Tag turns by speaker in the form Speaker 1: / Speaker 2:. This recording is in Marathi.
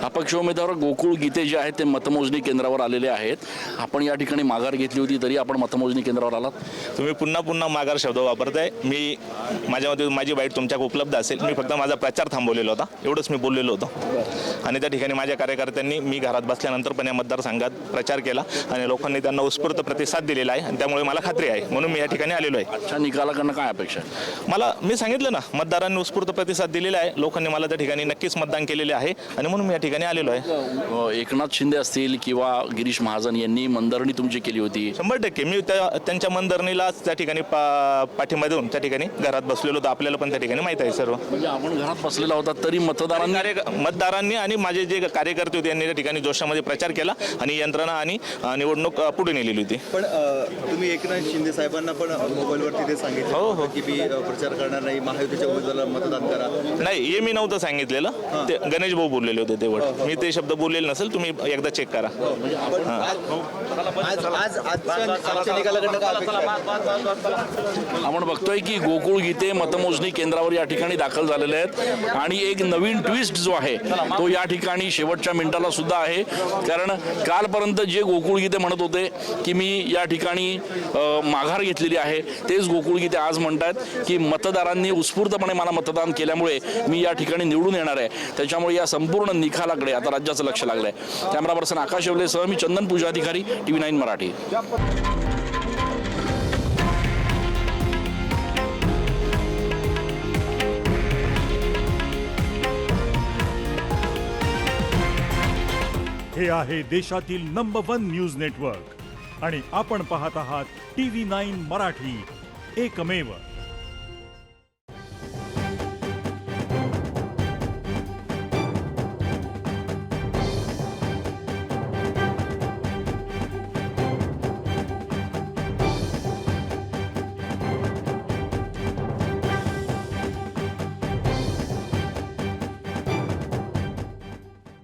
Speaker 1: अपक्ष उमेदवार गोकुळ गीते जे आहेत ते मतमोजणी केंद्रावर आलेले आहेत. आपण या ठिकाणी माघार घेतली होती तरी आपण मतमोजणी केंद्रावर आलात.
Speaker 2: तुम्ही पुन्हा पुन्हा माघार शब्द वापरताय. मी माझ्यामध्ये माझी बाईट तुमच्या उपलब्ध असेल. मी फक्त माझा प्रचार थांबवलेला होता, एवढंच मी बोललेलो होतो. आणि त्या ठिकाणी माझ्या कार्यकर्त्यांनी मी घरात बसल्यानंतर पण या मतदारसंघात प्रचार केला आणि लोकांनी त्यांना उत्स्फूर्त प्रतिसाद दिलेला आहे. आणि त्यामुळे मला खात्री आहे, म्हणून मी या ठिकाणी आलेलो आहे.
Speaker 1: आजच्या निकालाकडनं काय अपेक्षा आहे?
Speaker 2: मी सांगितलं ना, मतदारांनी उत्स्फूर्त प्रतिसाद दिलेला आहे. लोकांनी मला त्या ठिकाणी नक्कीच मतदान केलेले आहे आणि म्हणून मी या ठिकाणी आलेलो आहे.
Speaker 1: एकनाथ शिंदे असतील किंवा गिरीश महाजन यांनी मनधरणी तुमची केली होती.
Speaker 2: 100% मी त्यांच्या मनधरणीला त्या ठिकाणी पाठिंबा देऊन त्या ठिकाणी घरात बसलेलो होतो. आपल्याला पण त्या ठिकाणी माहीत आहे सर्व.
Speaker 1: म्हणजे आपण घरात बसलेला होता तरी
Speaker 2: मतदारांनी आणि माझे जे कार्यकर्ते होते यांनी त्या ठिकाणी जोशामध्ये प्रचार केला आणि यंत्रणा आणि निवडणूक पुढे नेलेली होती.
Speaker 3: पण तुम्ही एकनाथ शिंदे साहेबांना पण मोबाईलवरती ते सांगितलं की मी प्रचार करणार नाही, महायुतीच्या उमेदवाराला मतदान करा.
Speaker 2: नाही, हे मी नव्हतं सांगितलेलं. ते गणेश भाऊ बोललेले होते तेवढ. मी ते शब्द बोललेले नसेल, तुम्ही एकदा चेक करा.
Speaker 1: आपण बघतोय की गोकुळ गीते मतमोजणी केंद्रावर या ठिकाणी दाखल झालेले आहेत आणि एक नवीन ट्विस्ट जो आहे तो या ठिकाणी शेवटच्या मिनिटाला सुद्धा आहे. कारण कालपर्यंत जे गोकुळ गीते म्हणत होते की मी या ठिकाणी माघार घेतलेली आहे, तेच गोकुळ गीते आज म्हणतात की मतदारांनी उत्स्फूर्तपणे मला मतदान केल्यामुळे मी या ठिकाणी निवडून येणार आहे. त्याच्यामुळे या संपूर्ण निकालाकडे आता राज्याचं लक्ष लागलंय. कॅमेरा पर्सन आकाश येवलेसह मी चंदन पूजाधिकारी, TV9 मराठी.
Speaker 4: हे आहे देशातील नंबर 1 न्यूज नेटवर्क आणि आपण पाहत आहात TV9 मराठी, एकमेव.